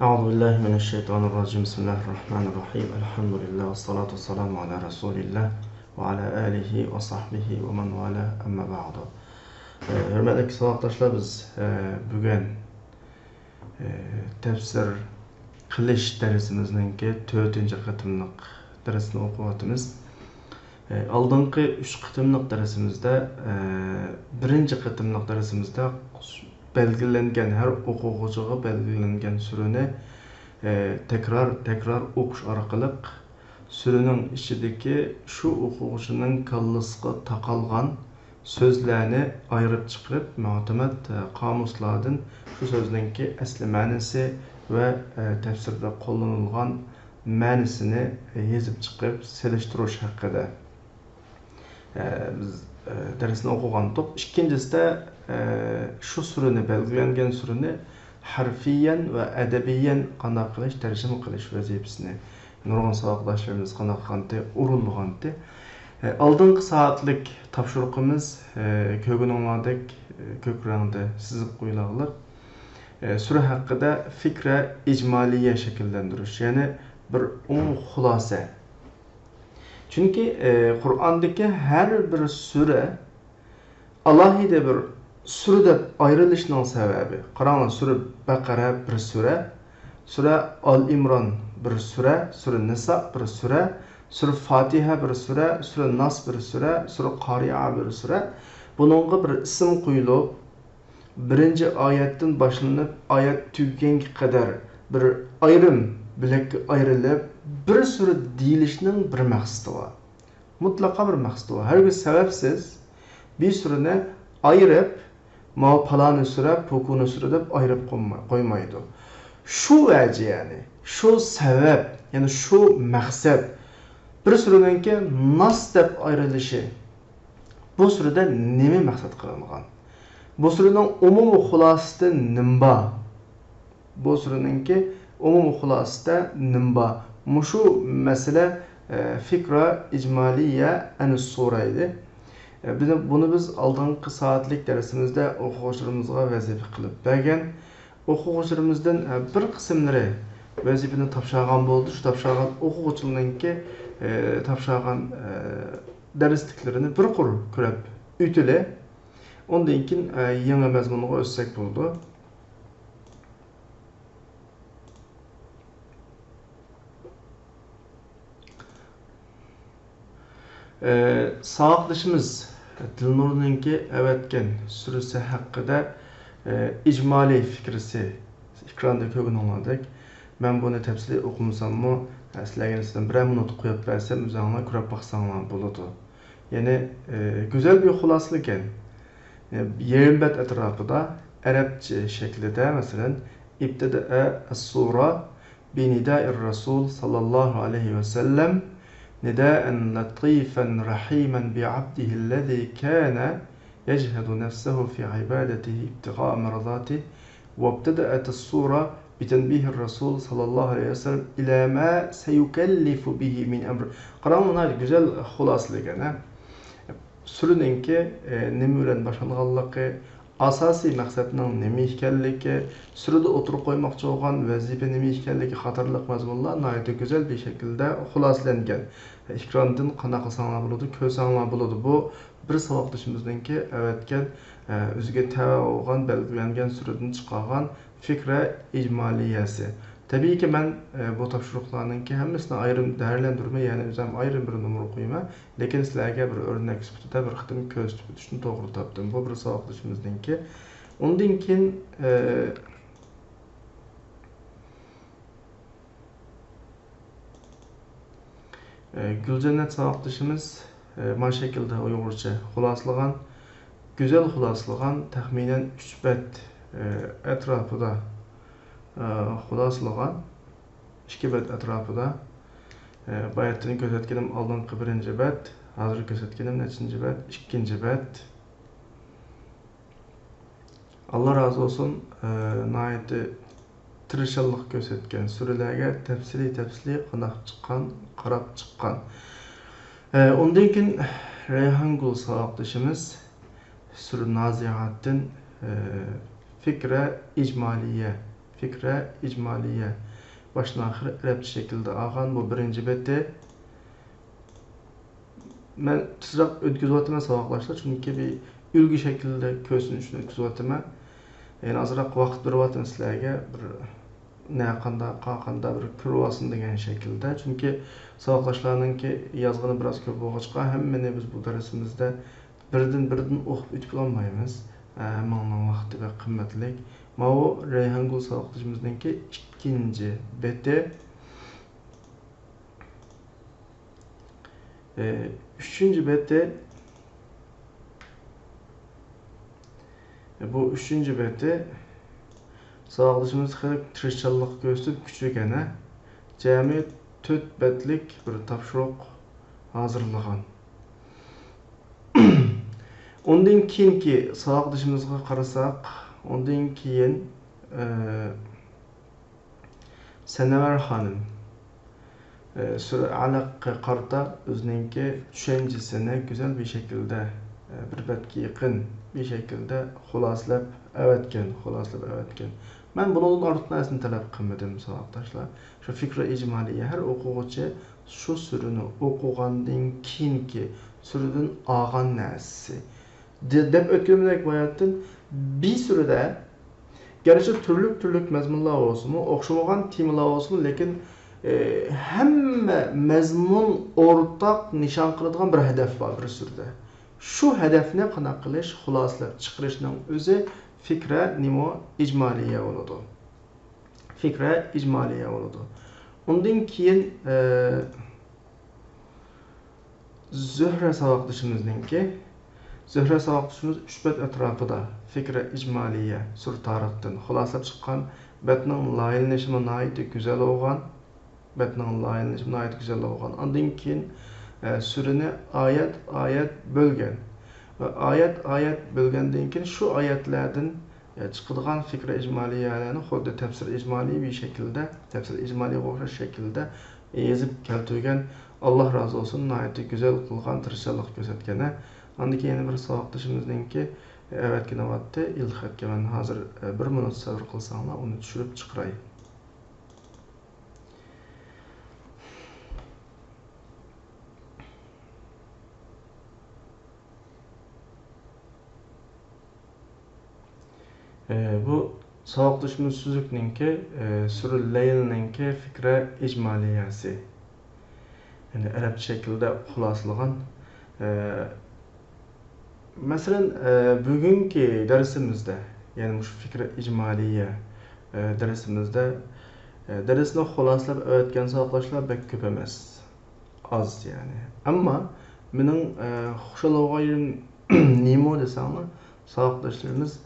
أعوذ بالله من الشيطان الرجيم بسم الله الرحمن الرحيم الحمد لله والصلاة والسلام على رسول الله وعلى آله وصحبه ومن والاه أما بعد. Hürmetli savatdaşlar, biz bugün tefsir qilish dersimizninki 4-chi qitimliq darsni o'qiyotimiz. Oldingi 3 qitimliq darsimizda, 1-chi qitimliq darsimizda belgilangan har o'quvchiga belgilangan surani tekrar o'qish orqali suraning ichidagi shu o'quvchining kallasiga taqalgan sözlerini ayırıp çıkarıp muhtemet kamuslardan şu sözünki asli ma'nosi ve tefsirde kullanılgan ma'nosini yazıp çıkarıp seliştirish haqida biz dersini o'qigan edik. İkincisi de şu surani belgilangan surani harfiyen ve edebiyen qanday qilish, tarjima qilish vazifasini nurg'un savatdaşlarımız qanday qilganda uringandi. Aldığın saatlik tapşırıqımız kögününgladek kökrəngdə sizib qoyulaqlar. Sure haqqında fikre icmaliye şekillendiriş, yani bir xulasa. Çünkü Kur'an'daki her bir sure alahide bir sure deb ayrılışının sebebi. Qaranglar, sure Baqara bir sure Al-İmran bir sure Nisa bir sure Fatiha bir sure Nas bir sure Qari'a bir sure. Bununla bir isim qo'yilib, birinci ayetten başlanıp ayet tükengi kadar bir ayrım bilek ayrılıp bir sure deyilishning bir maqsadi var. Mutlaka bir maqsadi var. Her bir sebepsiz bir sureni ayırıp ma palani sure, pokunu sure deb ayırıp qo'ymaydi. Şu vəcih, yani şu sebep, yani şu maqsad bir sureninki nas deb ayrılışı bu surede nemi maqsad qilingan? Bu surenin umumiy xulolasida nimba? Bu sureninki umumiy xulolasida nimba? Mushu mesele fikra icmaliye en-sura idi. Bunu biz aldığımız saatlik dersimizde o'quvchilarimizga vazifa qilib bergan. O'quvchilarimizdan bir qismlari vazifani topshirgan bo'ldi. Shu topshirgan o'quvchilarninki topshirgan dersliklerini bir qur ko'rib ütüle. Ondan keyin yangi mazmunga o'tsak bo'ldi. Sağlıklaşımız Dilnur'unki evetken sürüsü hakkında icmali fikrisi ekranda ko'ringanidek. Ben bunu tefsili okumasam mı, sizlarga sizdan bir minut qo'yib bersem, o'zingizlar ko'rib baqsanglar bo'ladi. Yani güzel bir xulosa ekan. Yerimbat etrafida Arapça şeklinde mesela İbtida'a as-sura bi nida'ir Rasul sallallahu aleyhi ve sellem نداء لطيفا رحيما بعبده الذي كان يجهد نفسه في عبادته ابتغاء مرضاته وابتدأت السورة بتنبيه الرسول صلى الله عليه وسلم إلى ما سيكلف به من أمر. قرآن هذا güzel خلاصة لكنا sürününki nemi başlanğanlığı, asasi maqsadının nemi ekanligi, sürüde oturup qo'ymoqchi bo'lgan vazifa nemi ekanligi qatorliq mazmunlar nihoyatda güzel bir şekilde xulosalangan. Ekrandan qanaqa qilsanglar bo'ladi, ko'rsanglar bo'ladi. Bu bir savatdashimizningki avatgan o'ziga tava bo'lgan belgilangan suradan chiqqan fikra ijmaliyasi. Tabii ki ben bu topshiriqlarninki hammasini ayrim değerlendirme, yani o'zim ayrim bir numara qo'yma, lekin sizlarga bir o'rnak sifatida bir qitim ko'z tutishni to'g'ri topdim. Bu bir savatdashimizningki. Undan keyin Gülcennet savatdashimiz mana şekilde Uyg'urcha xuloslagan, güzel xuloslagan taxminan 3 bet etrafida xuloslagan 2 bet etrafida bayatını ko'rsatganim oldingi 1-chi bet, hozir ko'rsatganim nechinchi bet, 2-chi bet. Allah razı olsun, nihoyatda tirishchilik ko'rsatgan, suralarga tafsili qarab chiqqan. Undan keyin Rayhongul savatdashimiz Sura Naziat'dan fikra icmaliye fikre icmaliye. Baştan ahir Arapça şekilde ağan bu birinci beti. Ben tezroq ötküzüp ataman sabaqlaşlar, çünkü bir ülgü şekilde kösün üçün ötküzüp ataman. Yani azırak vaqt berip ataman sizlarga bir naqanda, qaqanda bir kirvasın degan şekilde. Çünkü sabaqlaşlarınki yazgını biraz köp bo'lg'achqa, hammani biz bu dersimizde birden o'qib o'tib olmaymiz. Hammaning vaqti va qimmatli. Mana Reyhangul sabaqlashimizningki ikkinchi beti. Üçüncü beti, bu üçüncü beti sabaqlashimiz tirishchanlik ko'rsatib kuchligana jami 4 betlik bir topshiriq hozirlagan. Ondan keyingi sabaqlashimizga qarasak, ondan keyin Senever Hanım Alaq qarta özününki düşüncesini güzel bir şekilde bir betki yakın bir şekilde xulaslab evetken. Ben bunun ortadan esini talep qilmadim sabaqdaşlar. Şu fikre icmaliye her o'quvchi şu sürünü o'qigandan keyinki sürüdün ağan näsi deb ötkümdek bayatın bir sürüde gerçi türlük mezmunlar olsun mu, oxşamagan temalar olsun mu, lekin hemme mezmun ortak nişan qiladigan bir hedef var bir sürüde. Şu hedefine qanday qilish, xulosalab chiqarishning o'zi fikre nima icmaliye bo'ladi. Fikre icmaliye bo'ladi. Ondan keyin Zühre sabaqlashimizningki Zühre sabaqlashimiz 3 bet etrafida fikre icmaliye sur tarixdan xulosalab chiqqan betning layihlanishimi nihoyatda güzel olgan. Ondan keyin sürünü ayet bölgen. Ve ayet bölgenden keyin şu ayetlerden çıkıdığan fikre icmaliyelerini xuddi tefsir icmali bir şekilde, tefsir icmaliye o'xshash şekilde yazıp keltirgan. Allah razı olsun, nihoyatda güzel qilgan, tirishchilik ko'rsatgan. Ondan keyin bir sabaqlashimizningki evetgina vaqtda ilhatga men hozir 1 minut sabr qilsanglar uni tushirib chiqaray. Bu sabaqlashimiz suzukninki Surul Leyl'ninki fikre icmaliyesi. Yani Arapça şekilde xuloslagan. Mesela bugünkü dersimizde, yani şu fikre icmaliye dersimizde dersini xuloslab o'tgan sabaqlashlar bek ko'p emas. Az yani. Ama mening xushaloqayim nima desanglar, sabaqlashlarimiz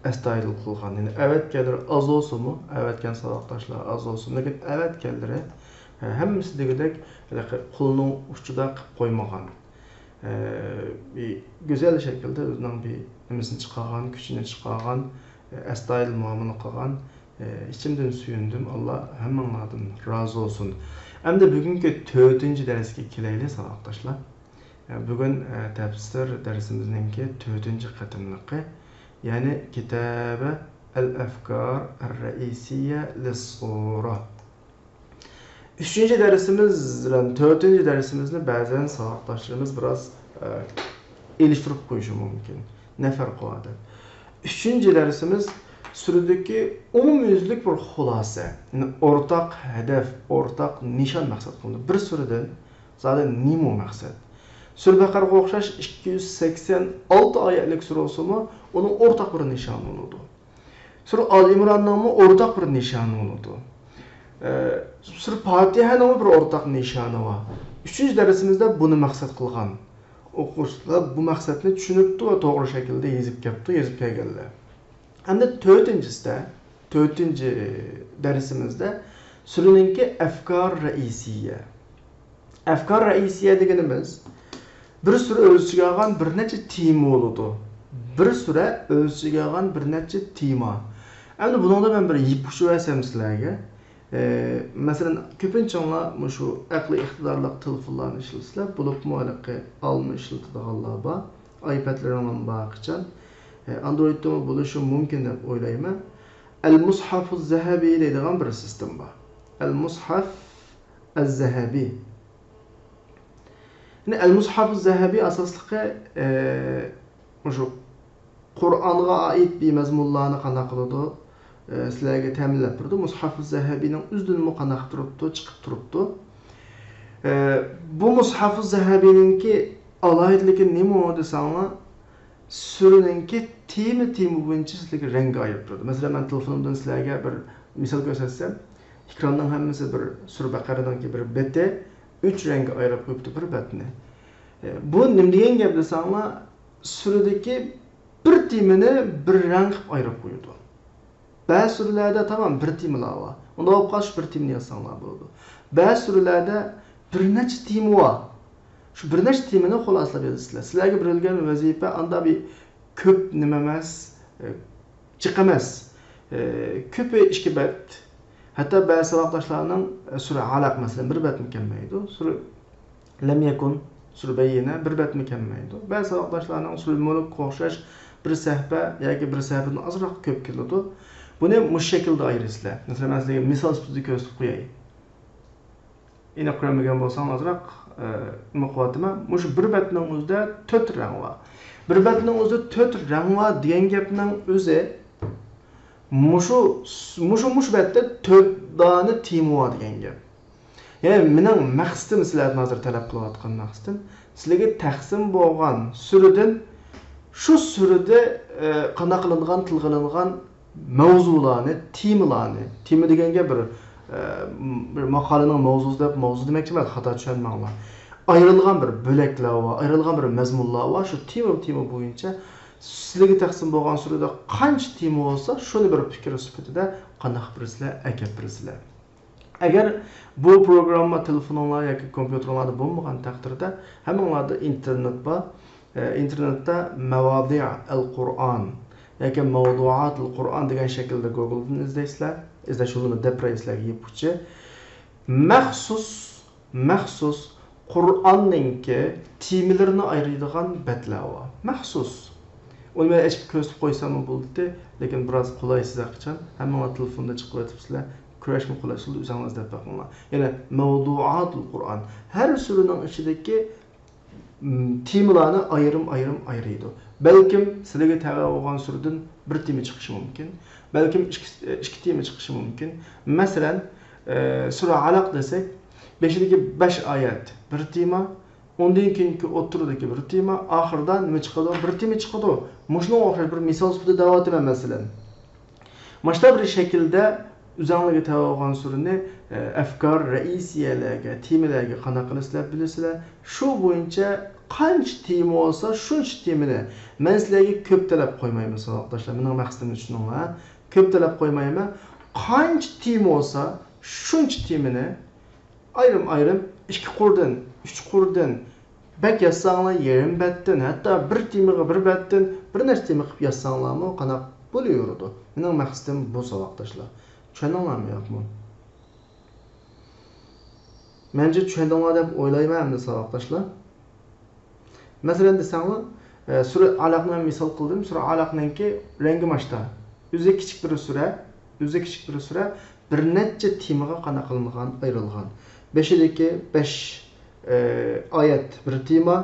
astoydil qilgan. Yani evet gelir az olsun mu? Evet gen sabaqdaşlar az olsun. Lekin evet geliri hemmisi degidek qo'lning uchiga qilib qo'ymagan. Bir güzel şekilde özünün bir nimasini chiqargan, kuchini chiqargan, astoydil muomala qilgan. İçimden suyundim. Allah hammalardan razı olsun. Endi bugungi 4-chi darsga kelaylik sabaqdaşlar. Bugün tafsir darsimizninki 4-chi qatimliqi. Yani Kitab-ı El-Efkar El-Reisiye Lis-Sura. 3. dersimiz ile 4. dersimizde bazen sabaqdaşlarımız biraz iliştirip koyuşu mümkün. Ne farkı var? 3. dersimiz sürüdeki umumyüzlük bir xulasa. Yani ortak hedef, ortak nişan maksat kılındı. Bir sürüden zaten nimo maksat. Sure Bakara'ga o'xshash 286 oyatlik sura olsa-mu, onun ortak bir nişanı oldu. Sure Al İmran'ın ortak bir nişanı oldu. Sure Fatiha'nın bir ortak nişanı var. 3. dersimizde bunu maksat kılgan. Oquvchilar bu maksatni tushunibdi va to'g'ri shaklda yezib kelganlar. Hamda 4-chi dersimizde sureninki Efkar Reisiye. Efkar Reisiye deganimiz bir süre ölçüge algan bir neçe tema oldu. Bir süre ölçüge algan bir neçe tema. Endi buningda ben bir ipucu versem sizlarga. Mesela köpünçe onlar şu aqli iqtidorliq telefonlarni ishlatsalar, bo'libmi anaqa alma ishlatadiganlar bor. iPad'larim bor qachon. Android'da bo'lishi mumkin deb o'ylayman. El-Mushaf az-Zahabi deydigan bir sistem var. El-Mushaf az-Zahabi. Yani El-Mushaf az-Zahabi asosliqi o'sha Qur'onga oid bemazmunlarni qanday qiladi? Sizlarga ta'minlab turdi. Mushaf az-Zahabining o'zidan qanday turibdi, chiqib turibdi. Bu Mushaf az-Zahabininki alohidligi nima desanglar, suraninki tema bo'yicha sizlarga rang ayirib turadi. Masalan, men telefonimdan sizlarga bir misol ko'rsatsam, ekranning hammasi bir sura Baqaradanki bir beti 3 rangga ayirib qo'yibdi bir betni. Bu nima degan gap desanglar, suradagi bir temani bir rang qilib ayirib qo'ydi. Ba'zi suralarda tamam bir temalar bor. Unda olib qolish bir temani yozsanglar bo'ladi. Ba'zi suralarda bir necha tema bor. Shu bir nechta temani xulosalab yozasizlar. Sizlarga berilgan vazifa anda bir ko'p nima emas, jiq emas. Ko'pi 2 bet. Hatto ba'zi saboqdoshlarning sura Alaq masalan bir bet kelmaydi. Sura Lam yakun, sura Bayyina bir bet kelmaydi. Ba'zi saboqdoshlarning sura Mulk o'xshash bir sahifə yoki bir sahifədən azroq ko'p keladi. Buni mush shaklda ayirasizlar. Masalan, men sizlarga misol sifatida ko'rsatib qo'yay. Ina ko'rmagan bo'lsam azroq nima qilyapman? Mush bir betning o'zida 4 rang bor. Bir betning o'zida 4 rang bor degan gapning o'zi mush betda 4 dona tema bor degan gap. Ya'ni mening maqsadim sizlardan hozir talab qilayotgan maqsadim sizlarga taqsim bo'lgan suradan shu surada qanday qilingan, tilg'ilingan mavzularni, temalarni, tema deganga bir maqolaning mavzusi deb mavzu demoqchi emas, xato tushunmanglar. Ayrilgan bir bo'laklar va ayrilgan bir mazmunlar va shu tema bo'yicha sizlarga taqsim bo'lgan surada qancha tema bo'lsa, shuni bir fikr sifatida qanday birsizlar, akab birsizlar. Agar bu programma telefonlar yoki kompyuterlarda bo'lmagan taqdirda hammanglarda internet bor. İnternetdə Mavadi' al-Qur'an yoki Mavdu'at al-Qur'an degan shaklda Google'dan izlaysizlar. İzlash yo'lini depreyslarga yepuvchi maxsus Qur'onninki temalarini ayiradigan betlar bor. Maxsus. Uni men ochib ko'rsatib qo'ysam bo'ldi, lekin biroz qulaysiz aqchan. Hamma telefonda chiqib o'tibsizlar. Kurashmi qulaysiz o'zingiz deb baqinglar. Ya'ni Mavdu'at al-Qur'an har suraning ichidagi temalarni ayırım ayırıydı. Belkim sizlarga tava bo'lgan suradan bir tema chiqishi mumkin. Belkim 2 tema chiqishi mumkin. Masalan, sura Alaq desak, 5-dagi 5 oyat bir tema, ondan keyingi o'tiridagi bir tema, oxirida nima chiqadi? Bir tema chiqadi. Mushunga o'xshash bir misol sifatida da'vat etaman masalan. Mana bir shaklda uzanlarga tava bo'lgan surani afkor, raisiyalarga, temalarga qanday qilasizlar bilasizlar. Shu bo'yicha qancha tema olsa, shuncha temani men sizlarga ko'p talab qo'ymayman, saboqdoshlar. Mening maqsadim tushuninglar. Ko'p talab qo'ymayman. Qancha tema olsa, shuncha temani ayrim 2 qurdan, 3 qurdan bak yozsanglar, yarim betdan, hatto bir temaga bir betdan bir nechta tema qilib yozsanglarmi, qanday bo'laveradi. Mening maqsadim bu, saboqdoshlar. Tushundinglarmi yo'qmi? Menimcha tushundinglar deb o'ylayman endi saboqdoshlar. Masalan desanglar, sura Alaqni misol qildim. Sura Alaqninki rangi mashta. O'zi kichik bir sura, bir necha temaga qanday qilingan, ayrilgan. 5-dagi 5 oyat bir tema,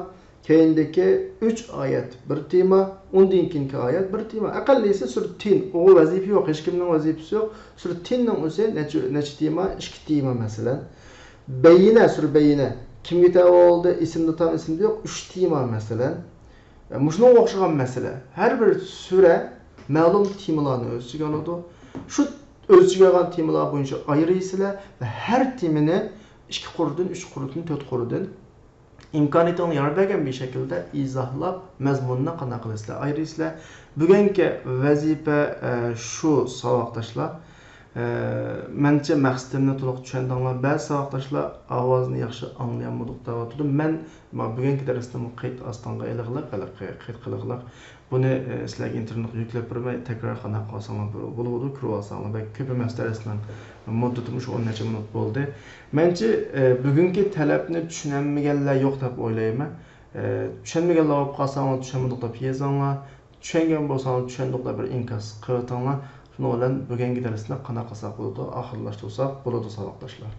keyindagi 3 oyat bir tema, undan keyingi oyat bir tema. Aqallisi sura Tin, o vazifa yo'q, hech kimning vazifasi yo'q. Sura Tinning o'zi necha tema? 2 tema masalan. Sura Bayyina kimga tava oldi? Ismda tam ismda yo'q, 3 tema masalan. Mushunga o'xshagan masala. Har bir sura ma'lum temalarni o'z ichiga oladi. Shu o'z ichiga olgan temalar bo'yicha ayiraysizlar va har temani 2 qurdan, 3 qurdan, 4 qurdan imkoniyatini yar bergan bir shaklda izohlab mazmunni qanday qilasizlar, ayiraysizlar. Bugungi vazifa shu, saboqdoshlar. Menimcha maqsadimni to'liq tushundinglar. Ba'zi saboqdoshlar ovozni yaxshi anglayolmadik deyapti. Men bugungi darsni qayt ostonga qayt qilinglar. Buni sizlarga internetga yuklab bermay, takror qanday qilsanglar bo'ladi, ko'rib olsanglar. Balki ko'p emas darsning muddati shu 10 necha minut bo'ldi. Menimcha bugungi talabni tushunmaganlar yo'q deb o'ylayman. Tushunmaganlar olib qolsanglar, tushunmadik deb yozinglar. Tushungan bo'lsanglar, tushundik deb bir inkos qilinglar. Şuning bilan bugungi darsni qanaqa qilsak bo'ladi, oxirlashtirsak bo'ladi saboqdoshlar.